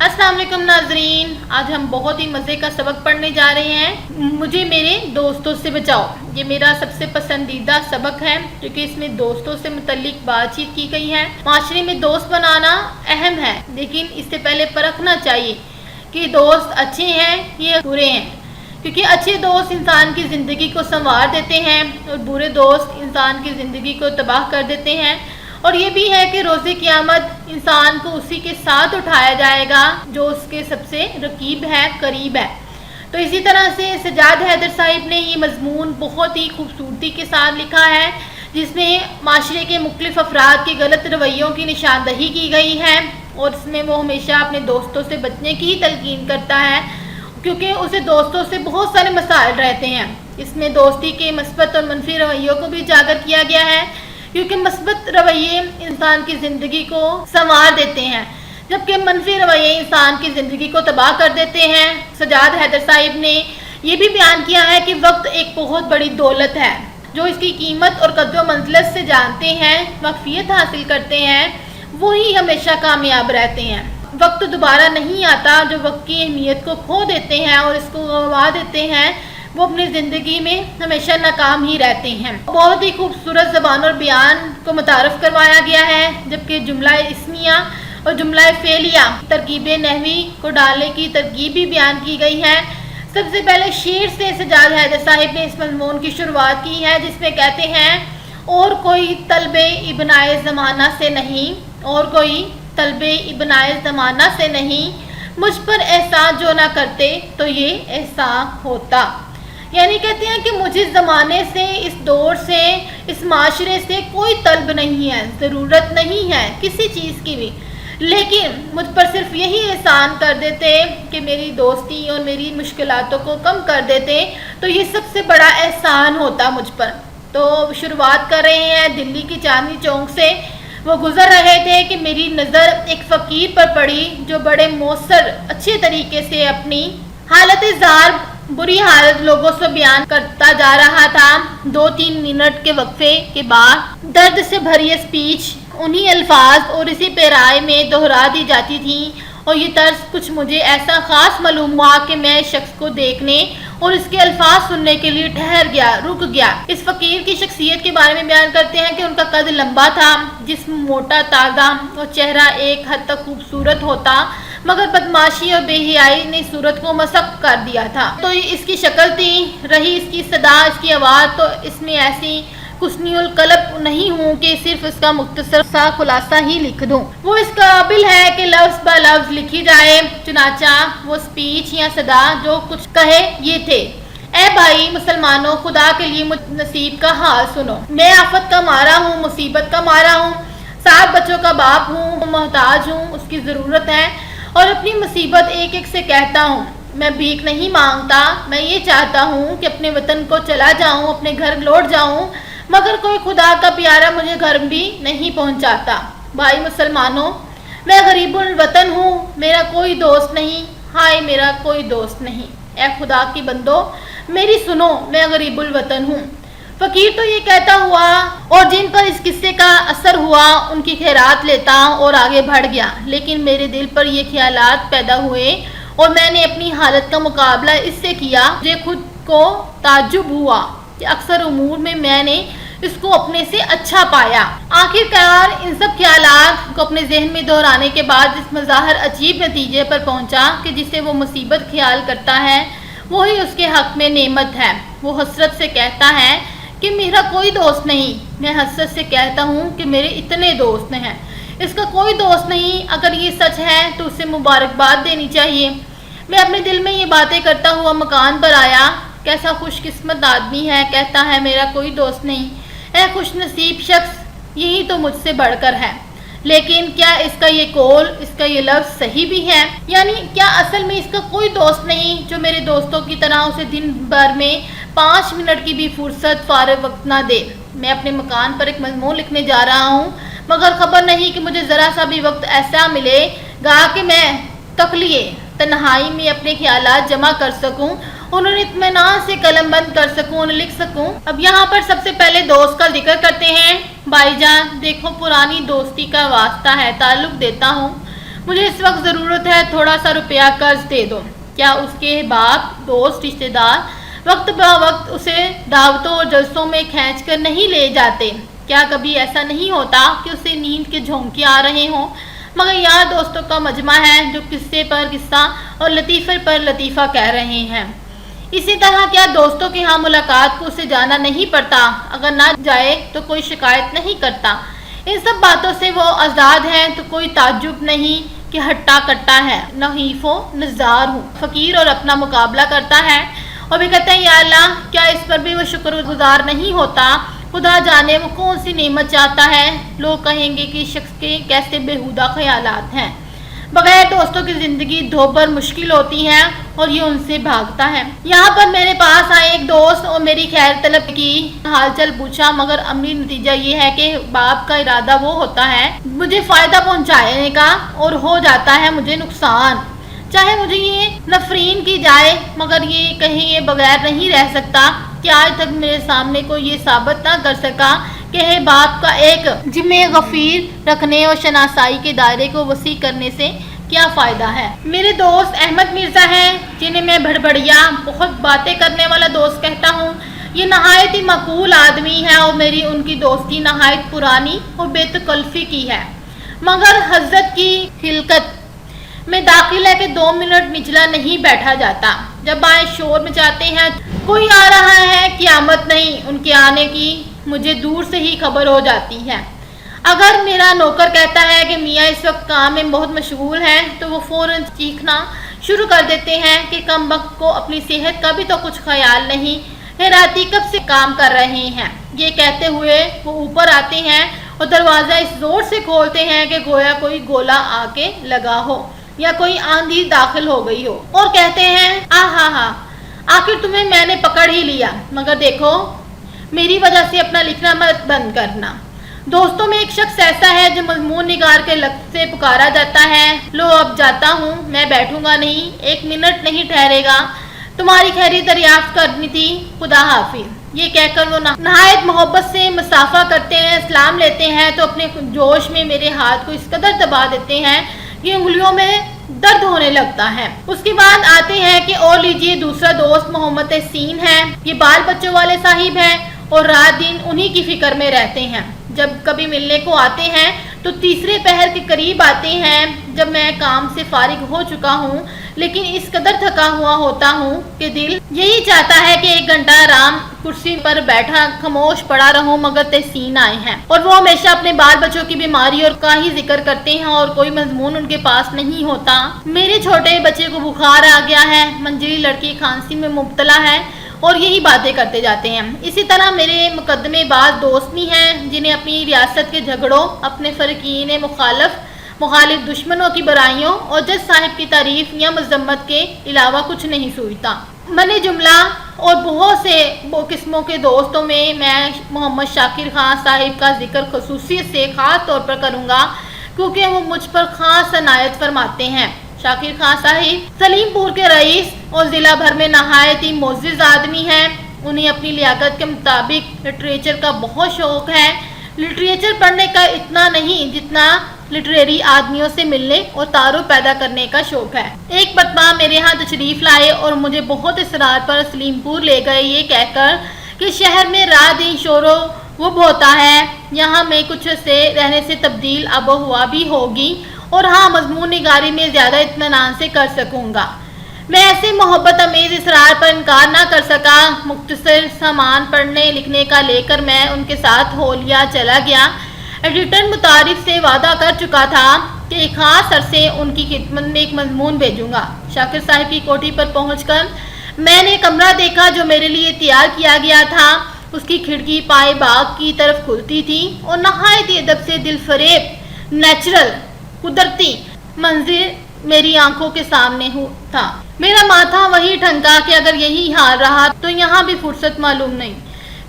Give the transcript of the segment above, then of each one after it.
अस्सलाम वालेकुम नाजरीन, आज हम बहुत ही मज़े का सबक पढ़ने जा रहे हैं। मुझे मेरे दोस्तों से बचाओ। ये मेरा सबसे पसंदीदा सबक है क्योंकि इसमें दोस्तों से मुतल्लिक बातचीत की गई है। माशरे में दोस्त बनाना अहम है, लेकिन इससे पहले परखना चाहिए कि दोस्त अच्छे हैं या बुरे हैं, क्योंकि अच्छे दोस्त इंसान की ज़िंदगी को संवार देते हैं और बुरे दोस्त इंसान की ज़िंदगी को तबाह कर देते हैं। और ये भी है कि रोज़े क़यामत इंसान को उसी के साथ उठाया जाएगा जो उसके सबसे रकीब है, करीब है। तो इसी तरह से सजाद हैदर साहिब ने ये मजमून बहुत ही खूबसूरती के साथ लिखा है, जिसमें माशरे के मुख्तलिफ अफराद के गलत रवैयों की निशानदही की गई है और इसमें वो हमेशा अपने दोस्तों से बचने की ही तलकीन करता है, क्योंकि उसे दोस्तों से बहुत सारे मसाइल रहते हैं। इसमें दोस्ती के मस्बत और मनफी रवैयों को भी उजागर किया गया है, क्योंकि मस्बत रवैये इंसान की ज़िंदगी को संवार देते हैं, जबकि मनफी रवैये इंसान की ज़िंदगी को तबाह कर देते हैं। सजाद हैदर साहिब ने यह भी बयान किया है कि वक्त एक बहुत बड़ी दौलत है। जो इसकी कीमत और कद्र मंज़िलत से जानते हैं, वाक़फ़ियत हासिल करते हैं, वही हमेशा कामयाब रहते हैं। वक्त दोबारा नहीं आता। जो वक्त की अहमियत को खो देते हैं और इसको गंवा देते हैं, वो अपनी ज़िंदगी में हमेशा नाकाम ही रहते हैं। बहुत ही खूबसूरत ज़बान और बयान को मुतारफ़ करवाया गया है, जबकि जुमला इस्मिया और जुमला फ़ेलिया तरकीब नहवी को डालने की तरकीब भी बयान की गई है। सबसे पहले शेर से सजाद हैदर साहिब ने इस मज़मून की शुरुआत की है, जिसमें कहते हैं, और कोई तलबे इब्नाए ज़माना से नहीं, और कोई तलबे इब्नाए ज़माना से नहीं, मुझ पर एहसान जो ना करते तो ये एहसान होता। यानी कहते हैं कि मुझे ज़माने से, इस दौर से, इस माशरे से कोई तलब नहीं है, ज़रूरत नहीं है किसी चीज़ की भी, लेकिन मुझ पर सिर्फ यही एहसान कर देते कि मेरी दोस्ती और मेरी मुश्किलातों को कम कर देते, तो ये सबसे बड़ा एहसान होता मुझ पर। तो शुरुआत कर रहे हैं दिल्ली की चांदनी चौक से। वो गुजर रहे थे कि मेरी नज़र एक फ़कीर पर पड़ी, जो बड़े मौसर अच्छे तरीके से अपनी हालत ज़ार, बुरी हालत लोगों से बयान करता जा रहा था। 2-3 मिनट के वक्फे के बाद दर्द से भरी स्पीच उन्हीं अल्फाज और इसी पैराए में दोहरा दी जाती थी, और ये तर्ज कुछ मुझे ऐसा ख़ास मालूम हुआ कि मैं इस शख्स को देखने और इसके अल्फाज सुनने के लिए ठहर गया, रुक गया। इस फ़कीर की शख्सियत के बारे में बयान करते हैं कि उनका कद लंबा था, जिस्म मोटा ताज़ा और चेहरा एक हद तक खूबसूरत होता, मगर बदमाशी और बेहयाई ने सूरत को मसक कर दिया था। तो इसकी शक्ल थी, रही इसकी सदा, इसकी आवाज़, तो इसमें ऐसी कुस्नियुल कलब नहीं हूँ कि सिर्फ इसका मुख्तसर सा खुलासा ही लिख दूँ। वो इस काबिल है कि लफ्ज़ ब लफ्ज़ लिखी जाए। चुनाचा वो स्पीच या सदा जो कुछ कहे ये थे, ए भाई मुसलमानों, खुदा के लिए मुझ नसीब का हाल सुनो। मैं आफत का मारा हूँ, मुसीबत का मारा हूँ, 7 बच्चों का बाप हूँ, मोहताज हूँ, उसकी ज़रूरत है, और अपनी मुसीबत एक एक से कहता हूँ। मैं भीख नहीं मांगता, मैं ये चाहता हूँ कि अपने वतन को चला जाऊँ, अपने घर लौट जाऊँ, मगर कोई खुदा का प्यारा मुझे घर भी नहीं पहुँचाता। भाई मुसलमानों, मैं गरीबुल वतन हूँ, मेरा कोई दोस्त नहीं, हाय मेरा कोई दोस्त नहीं। ए खुदा की बंदो, मेरी सुनो, मैं गरीबुल वतन हूँ। फ़कीर तो ये कहता हुआ और जिन पर इस किस्से का असर हुआ उनकी खैरात लेता और आगे बढ़ गया, लेकिन मेरे दिल पर ये ख्यालात पैदा हुए और मैंने अपनी हालत का मुकाबला इससे किया। मुझे खुद को ताज्जुब हुआ कि अक्सर उमूर में मैंने इसको अपने से अच्छा पाया। आखिरकार इन सब ख्यालात को अपने जहन में दोहराने के बाद इस मज़ाहिर अजीब नतीजे पर पहुंचा कि जिसे वो मुसीबत ख्याल करता है वही उसके हक़ में नेमत है। वो हसरत से कहता है कि मेरा कोई दोस्त नहीं, मैं हसरत से कहता हूँ कि मेरे इतने दोस्त हैं, इसका कोई दोस्त नहीं। अगर ये सच है तो उसे मुबारकबाद देनी चाहिए। मैं अपने दिल में ये बातें करता हुआ मकान पर आया। कैसा खुशकिस्मत आदमी है, कहता है मेरा कोई दोस्त नहीं। ऐ खुशनसीब शख्स, यही तो मुझसे बढ़कर है। लेकिन क्या इसका ये कौल, इसका ये लफ्ज़ सही भी है? यानी क्या असल में इसका कोई दोस्त नहीं जो मेरे दोस्तों की तरह उसे दिन भर में 5 मिनट की भी फुर्सत, फारग वक्त ना दे? मैं अपने मकान पर एक मजमून लिखने जा रहा हूँ, मगर खबर नहीं कि मुझे ज़रा सा भी वक्त ऐसा मिलेगा कि मैं तखलिए तन्हाई में अपने ख्यालात जमा कर सकूँ, उन्होंने इत्मीनान से कलम बंद कर सकूँ, उन्हें लिख सकूँ। अब यहाँ पर सबसे पहले दोस्त का जिक्र करते हैं। भाईजान देखो, पुरानी दोस्ती का वास्ता है, ताल्लुक़ देता हूँ। मुझे इस वक्त ज़रूरत है, थोड़ा सा रुपया कर्ज दे दो। क्या उसके बाप, दोस्त, रिश्तेदार वक्त ब वक्त उसे दावतों और जलसों में खींच कर नहीं ले जाते? क्या कभी ऐसा नहीं होता कि उसे नींद के झोंके आ रहे हों, मगर यार दोस्तों का मजमा है जो किस्से पर किस्सा और लतीफ़े पर लतीफ़ा कह रहे हैं। इसी तरह क्या दोस्तों के यहाँ मुलाकात को उसे जाना नहीं पड़ता? अगर ना जाए तो कोई शिकायत नहीं करता। इन सब बातों से वो आज़ाद है तो कोई ताज्जुब नहीं कि हट्टा कट्टा है, नहीफ़ो नज़ार हूँ, फ़कीर और अपना मुकाबला करता है। और भी कहते हैं, या अल्लाह, क्या इस पर भी वो शुक्रगुजार नहीं होता? खुदा जाने वो कौन सी नेमत चाहता है। लोग कहेंगे कि शख्स के कैसे बेहुदा ख्यालात हैं। बगैर दोस्तों की ज़िंदगी दोभर मुश्किल होती है और ये उनसे भागता है। यहाँ पर मेरे पास आए एक दोस्त और मेरी खैर तलब की, हालचाल पूछा, मगर अमली नतीजा ये है कि बाप का इरादा वो होता है मुझे फ़ायदा पहुँचाने का और हो जाता है मुझे नुकसान। चाहे मुझे ये नफरीन की जाए मगर ये कहीं ये बगैर नहीं रह सकता कि आज तक मेरे सामने कोई ये साबित ना कर सका कि है बाप का एक जिम्मे गफीर रखने और शनासाई के दायरे को वसी करने से क्या फ़ायदा है। मेरे दोस्त अहमद मिर्ज़ा हैं, जिन्हें मैं भड़बड़िया, बहुत बातें करने वाला दोस्त कहता हूँ। ये नहायत ही मकबूल आदमी है और मेरी उनकी दोस्ती नहायत पुरानी और बेतकल्फ़ी की है, मगर हज़रत की खिलकत में दाखिल है कि 2 मिनट निचला नहीं बैठा जाता। जब आए शोर मचाते हैं, कोई आ रहा है, क़यामत नहीं उनके आने की मुझे दूर से ही खबर हो जाती है। अगर मेरा नौकर कहता है कि मियाँ इस वक्त काम में बहुत मशगूल हैं, तो वो फ़ौरन चीखना शुरू कर देते हैं कि कम वक्त को अपनी सेहत का भी तो कुछ ख्याल नहीं है, राती कब से काम कर रहे हैं। ये कहते हुए वो ऊपर आते हैं और दरवाज़ा इस ज़ोर से खोलते हैं कि गोया कोई गोला आके लगा हो या कोई आंधी दाखिल हो गई हो, और कहते हैं, हा आखिर तुम्हें मैंने पकड़ ही लिया, मगर देखो मेरी वजह से अपना लिखना मत बंद करना। दोस्तों में एक शख्स ऐसा है जो मजमून निगार के लफ्ज़ से पुकारा जाता है, लो अब जाता हूँ, मैं बैठूंगा नहीं, 1 मिनट नहीं ठहरेगा, तुम्हारी खैरी दरियाफ्त करनी थी, खुदा हाफिज। ये कहकर वो नहायत मोहब्बत से मुसाफा करते हैं, सलाम लेते हैं तो अपने जोश में मेरे हाथ को इस कदर दबा देते हैं कि उंगलियों में दर्द होने लगता है। उसके बाद आते हैं कि और लीजिए दूसरा दोस्त मोहम्मद सीन है। ये बाल बच्चों वाले साहिब हैं और रात दिन उन्हीं की फिक्र में रहते हैं। जब कभी मिलने को आते हैं तो तीसरे पहर के करीब आते हैं, जब मैं काम से फारिग हो चुका हूँ, लेकिन इस कदर थका हुआ होता हूँ कि दिल यही चाहता है कि 1 घंटा आराम कुर्सी पर बैठा खामोश पड़ा रहूं, मगर तहसीन आए हैं और वो हमेशा अपने बाल बच्चों की बीमारी और का ही जिक्र करते हैं और कोई मजमून उनके पास नहीं होता। मेरे छोटे बच्चे को बुखार आ गया है, मंजरी लड़की खांसी में मुब्तला है और यही बातें करते जाते हैं। इसी तरह मेरे मुकदमे बाज दोस्त भी हैं जिन्हें अपनी रियासत के झगड़ों, अपने फ़रकीन मुखालिफ दुश्मनों की बुराइयों और जज साहिब की तारीफ या मजम्मत के अलावा कुछ नहीं सूझता। मने जुमला और बहुत से किस्मों के दोस्तों में मैं मोहम्मद शाकिर खान साहिब का जिक्र खसूसियत से ख़ास तौर पर करूँगा, क्योंकि वो मुझ पर ख़ास अनायत फरमाते हैं। शाकिर खान साहिब सलीमपुर के रईस और ज़िला भर में नहायत ही मोअज़्ज़िज़ आदमी हैं। उन्हें अपनी लियाकत के मुताबिक लिटरेचर का बहुत शौक़ है। लिटरेचर पढ़ने का इतना नहीं जितना लिटरेरी आदमियों से मिलने और तारुफ पैदा करने का शौक़ है। एक मरतबा मेरे यहाँ तशरीफ़ लाए और मुझे बहुत इसरार पर सलीमपुर ले गए, ये कहकर कि शहर में रात दिन शोरो गुब होता है, यहाँ में कुछ से रहने से तब्दील आबो हुआ भी होगी और हाँ मजमून निगारी में ज़्यादा इत्मीनान से कर सकूँगा। मैं ऐसे मोहब्बत अमेज़ इसरार पर इनकार ना कर सका। मुख्तसर सामान पढ़ने लिखने का लेकर मैं उनके साथ होलिया चला गया। एडिटर मुतारिफ से वादा कर चुका था कि एक ख़ास अरसे उनकी खिदमत में एक मजमून भेजूँगा। शाकिर साहिब की कोठी पर पहुँचकर मैंने कमरा देखा जो मेरे लिए तैयार किया गया था। उसकी खिड़की पाए बाग की तरफ खुलती थी और नहायत ही अदब से दिलफरेब नेचुरल कुदरती मंजिर मेरी आंखों के सामने था। मेरा माथा वही ठनका कि अगर यही हाल रहा तो यहाँ भी फुर्सत मालूम नहीं।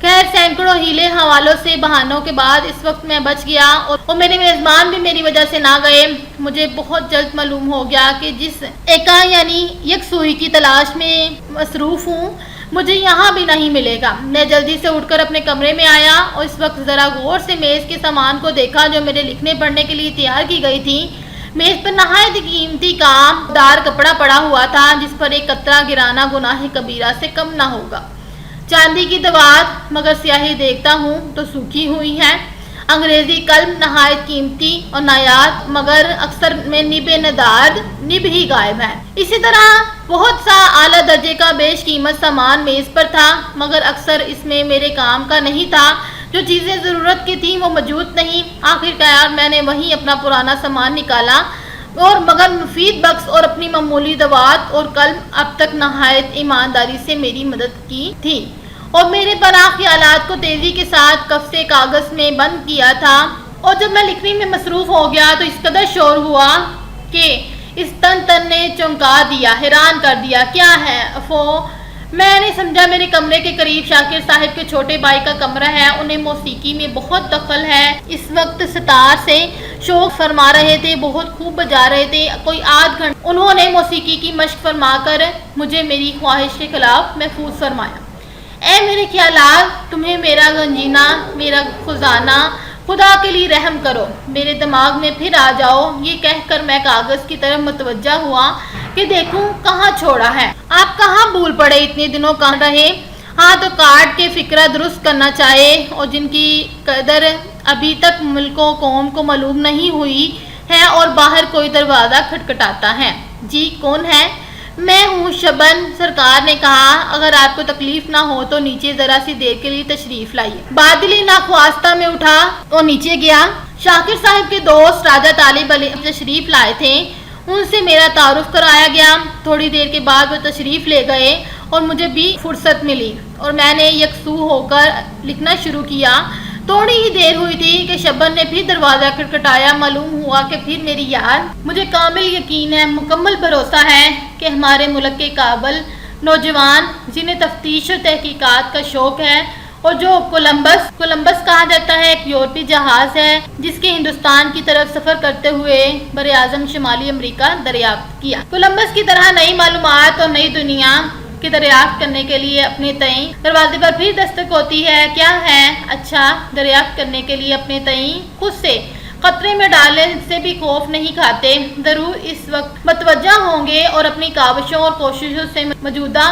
खैर सैकड़ों हीले हवालों से बहानों के बाद इस वक्त मैं बच गया और मेरे मेज़बान भी मेरी वजह से ना गए। मुझे बहुत जल्द मालूम हो गया कि जिस एका यानी यकसुई की तलाश में मसरूफ़ हूँ मुझे यहाँ भी नहीं मिलेगा। मैं जल्दी से उठकर अपने कमरे में आया और इस वक्त ज़रा गौर से मेज़ के सामान को देखा जो मेरे लिखने पढ़ने के लिए तैयार की गई थी। میز پر نہایت قیمتی کام دار کپڑا پڑا ہوا تھا جس پر ایک قطرہ گرانا گناہ کبیرہ سے کم نہ ہوگا۔ چاندی کی دوات مگر سیاہی دیکھتا ہوں تو سوکھی ہوئی ہے۔ انگریزی قلم نہایت قیمتی اور نایاب مگر اکثر میں نب ہی غائب ہے۔ اسی طرح بہت سا اعلیٰ درجے کا بیش قیمت سامان میز پر تھا مگر اکثر اس میں میرے کام کا نہیں تھا۔ جو چیزیں ضرورت کی تھیں وہ موجود نہیں۔ آخرکار میں نے وہیں اپنا پرانا سامان نکالا اور مگر مفید بکس اور اپنی معمولی دوات اور قلم اب تک نہایت ایمانداری سے میری مدد کی تھی اور میرے پراہ خیالات کو تیزی کے ساتھ کفسے کاغذ میں بند کیا تھا، اور جب میں لکھنے میں مصروف ہو گیا تو اس قدر شور ہوا کہ اس تن نے چونکا دیا، حیران کر دیا۔ کیا ہے افو؟ میں نے سمجھا میرے کمرے کے قریب شاکر صاحب کے چھوٹے بھائی کا کمرہ ہے، انہیں موسیقی میں بہت دخل ہے۔ اس وقت ستار سے شوق فرما رہے تھے، بہت خوب بجا رہے تھے۔ کوئی آدھ گھنٹہ انہوں نے موسیقی کی مشق فرما کر مجھے میری خواہش کے خلاف محفوظ فرمایا۔ اے میرے خیالات، تمہیں میرا گنجینہ، میرا خزانہ، خدا کے لیے رحم کرو، میرے دماغ میں پھر آ جاؤ۔ یہ کہہ کر میں کاغذ کی طرف متوجہ ہوا کہ دیکھوں کہاں چھوڑا ہے۔ آپ کہاں بھول پڑے؟ اتنے دنوں کہاں رہے؟ ہاں تو کاٹ کے فکرہ درست کرنا چاہے اور جن کی قدر ابھی تک ملک و قوم کو معلوم نہیں ہوئی ہے، اور باہر کوئی دروازہ کھٹکھٹاتا ہے۔ جی کون ہے؟ میں ہوں شبن، سرکار نے کہا۔ اگر آپ کو تکلیف نہ ہو تو نیچے ذرا سی دیر کے لیے تشریف لائیے۔ بادلی ناخواستہ میں اٹھا اور نیچے گیا۔ شاکر صاحب کے دوست راجہ طالب علی تشریف لائے تھے، ان سے میرا تعارف کرایا گیا۔ تھوڑی دیر کے بعد وہ تشریف لے گئے اور مجھے بھی فرصت ملی اور میں نے یکسو ہو کر لکھنا شروع کیا۔ تھوڑی ہی دیر ہوئی تھی کہ شبن نے پھر دروازہ کھٹکھٹایا۔ معلوم ہوا کہ پھر میری یاد۔ مجھے کامل یقین ہے، مکمل بھروسہ ہے کہ ہمارے ملک کے قابل نوجوان جنہیں تفتیش و تحقیقات کا شوق ہے اور جو کولمبس کہا جاتا ہے، ایک یورپی جہاز ہے جس کے ہندوستان کی طرف سفر کرتے ہوئے براعظم شمالی امریکہ دریافت کیا۔ کولمبس کی طرح نئی معلومات اور نئی دنیا کی دریافت کرنے کے لیے اپنے تئیں دروازے پر پھر دستک ہوتی ہے۔ کیا ہے؟ اچھا، دریافت کرنے کے لیے اپنے تئیں خود سے خطرے میں ڈالنے سے بھی خوف نہیں کھاتے۔ ضرور اس وقت متوجہ ہوں گے اور اپنی کاوشوں اور کوششوں سے موجودہ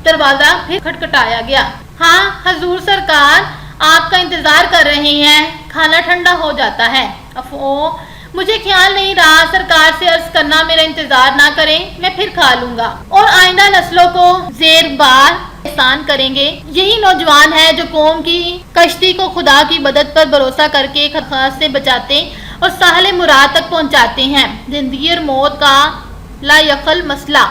دروازہ پھر کھٹکھٹایا گیا۔ ہاں حضور سرکار آپ کا انتظار کر رہے ہیں، کھانا ٹھنڈا ہو جاتا ہے۔ افو، مجھے خیال نہیں رہا، سرکار سے عرض کرنا میرا انتظار نہ کریں، میں پھر کھا لوں گا اور آئندہ نسلوں کو زیر بار احسان کریں گے۔ یہی نوجوان ہے جو قوم کی کشتی کو خدا کی مدد پر بھروسہ کر کے خطرات سے بچاتے اور ساحل مراد تک پہنچاتے ہیں۔ زندگی اور موت کا لا یقل مسئلہ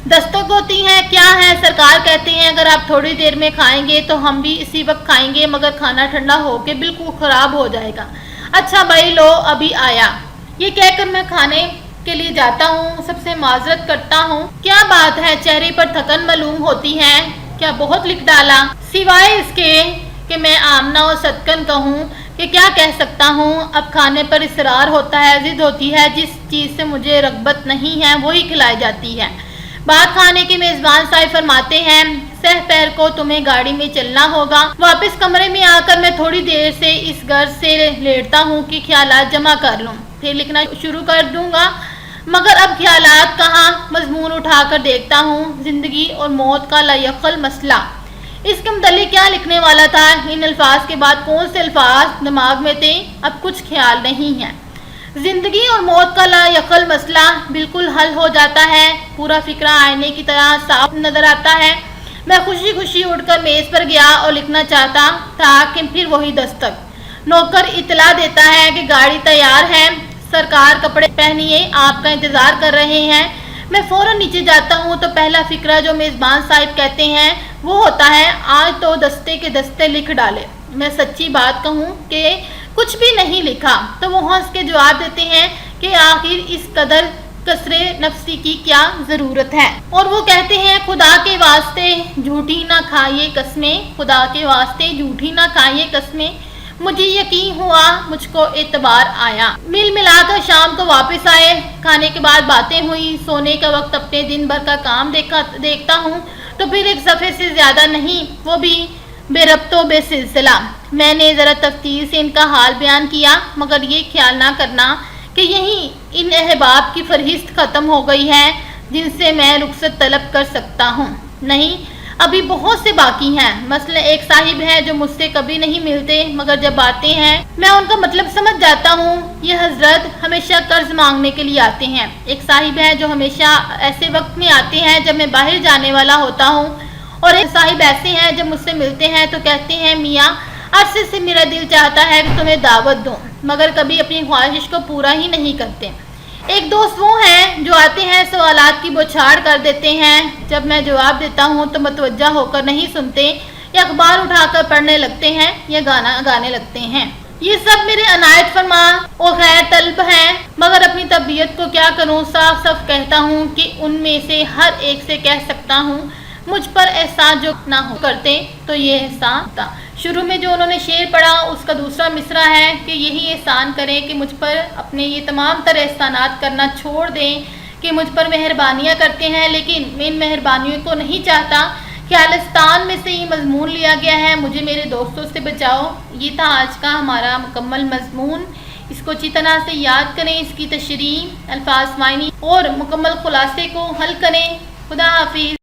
دستک ہوتی ہے۔ کیا ہے؟ سرکار کہتے ہیں اگر آپ تھوڑی دیر میں کھائیں گے تو ہم بھی اسی وقت کھائیں گے، مگر کھانا ٹھنڈا ہو کے بالکل خراب ہو جائے گا۔ اچھا بھائی لو، ابھی آیا۔ یہ کہہ کر میں کھانے کے لیے جاتا ہوں، سب سے معذرت کرتا ہوں۔ کیا بات ہے؟ چہرے پر تھکن معلوم ہوتی ہے۔ کیا بہت لکھ ڈالا؟ سوائے اس کے کہ میں آمنہ اور صدقن کہوں کہ کیا کہہ سکتا ہوں۔ اب کھانے پر اصرار ہوتا ہے، ضد ہوتی ہے، جس چیز سے مجھے رغبت نہیں ہے وہی کھلائی جاتی ہے۔ بات کھانے کے میزبان صاحب فرماتے ہیں سہ پہر کو تمہیں گاڑی میں چلنا ہوگا۔ واپس کمرے میں آ کر میں تھوڑی دیر سے اس غرض سے لیٹتا ہوں کہ خیالات جمع کر لوں، پھر لکھنا شروع کر دوں گا، مگر اب خیالات کہاں۔ مضمون اٹھا کر دیکھتا ہوں، زندگی اور موت کا لایقل مسئلہ۔ اس کے متعلق کیا لکھنے والا تھا؟ ان الفاظ کے بعد کون سے الفاظ دماغ میں تھے؟ اب کچھ خیال نہیں ہے۔ زندگی اور موت کا لایقل مسئلہ بالکل حل ہو جاتا ہے، پورا فکرہ آئینے کی طرح صاف نظر آتا ہے۔ میں خوشی خوشی اٹھ کر میز پر گیا اور لکھنا چاہتا تھا کہ پھر وہی دستک۔ نوکر اطلاع دیتا ہے کہ گاڑی تیار ہے، سرکار کپڑے پہنیے، آپ کا انتظار کر رہے ہیں۔ میں فوراً نیچے جاتا ہوں تو پہلا فکرہ جو میزبان صاحب کہتے ہیں وہ ہوتا ہے آج تو دستے کے دستے لکھ ڈالے۔ میں سچی بات کہوں کہ کچھ بھی نہیں لکھا تو وہ ہنس کے جواب دیتے ہیں کہ آخر اس قدر کسرے نفسی کی کیا ضرورت ہے، اور وہ کہتے ہیں خدا کے واسطے جھوٹی نہ کھائیے قسمیں، خدا کے واسطے جھوٹی نہ کھائیے قسمیں۔ مجھے یقین ہوا، مجھ کو اعتبار آیا۔ مل ملا کر شام کو واپس آئے، کھانے کے بعد باتیں ہوئی، سونے کا وقت اپنے دن بھر کا کام دیکھتا ہوں تو پھر ایک صفحے سے زیادہ نہیں، وہ بھی بے ربط و بے سلسلہ۔ میں نے ذرا تفتیش سے ان کا حال بیان کیا، مگر یہ خیال نہ کرنا کہ یہی ان احباب کی فہرست ختم ہو گئی ہے جن سے میں رخصت طلب کر سکتا ہوں؟ نہیں، ابھی بہت سے باقی ہیں۔ مثلا ایک صاحب ہیں جو مجھ سے کبھی نہیں ملتے، مگر جب آتے ہیں میں ان کا مطلب سمجھ جاتا ہوں۔ یہ حضرت ہمیشہ قرض مانگنے کے لیے آتے ہیں۔ ایک صاحب ہیں جو ہمیشہ ایسے وقت میں آتے ہیں جب میں باہر جانے والا ہوتا ہوں، اور ایک صاحب ایسے ہیں جب مجھ سے ملتے ہیں تو کہتے ہیں میاں عرصے سے میرا دل چاہتا ہے کہ تمہیں دعوت دوں، مگر کبھی اپنی خواہش کو پورا ہی نہیں کرتے۔ ایک دوست وہ ہیں جو آتے ہیں، سوالات کی بوچھاڑ کر دیتے ہیں، جب میں جواب دیتا ہوں تو متوجہ ہو کر نہیں سنتے، یا اخبار اٹھا کر پڑھنے لگتے ہیں یا گانا گانے لگتے ہیں۔ یہ سب میرے عنایت فرما اور خیر طلب ہیں، مگر اپنی طبیعت کو کیا کروں، صاف صاف کہتا ہوں کہ ان میں سے ہر ایک سے کہہ سکتا ہوں مجھ پر احسان جو نہ ہو کرتے تو یہ احسان تھا۔ شروع میں جو انہوں نے شعر پڑھا اس کا دوسرا مصرع ہے کہ یہی احسان کریں کہ مجھ پر اپنے یہ تمام تر احسانات کرنا چھوڑ دیں کہ مجھ پر مہربانیاں کرتے ہیں، لیکن میں ان مہربانیوں کو نہیں چاہتا۔ خیالستان میں سے یہ مضمون لیا گیا ہے، مجھے میرے دوستوں سے بچاؤ۔ یہ تھا آج کا ہمارا مکمل مضمون۔ اس کو اچھی طرح سے یاد کریں، اس کی تشریح، الفاظ معنی اور مکمل خلاصے کو حل کریں۔ خدا حافظ۔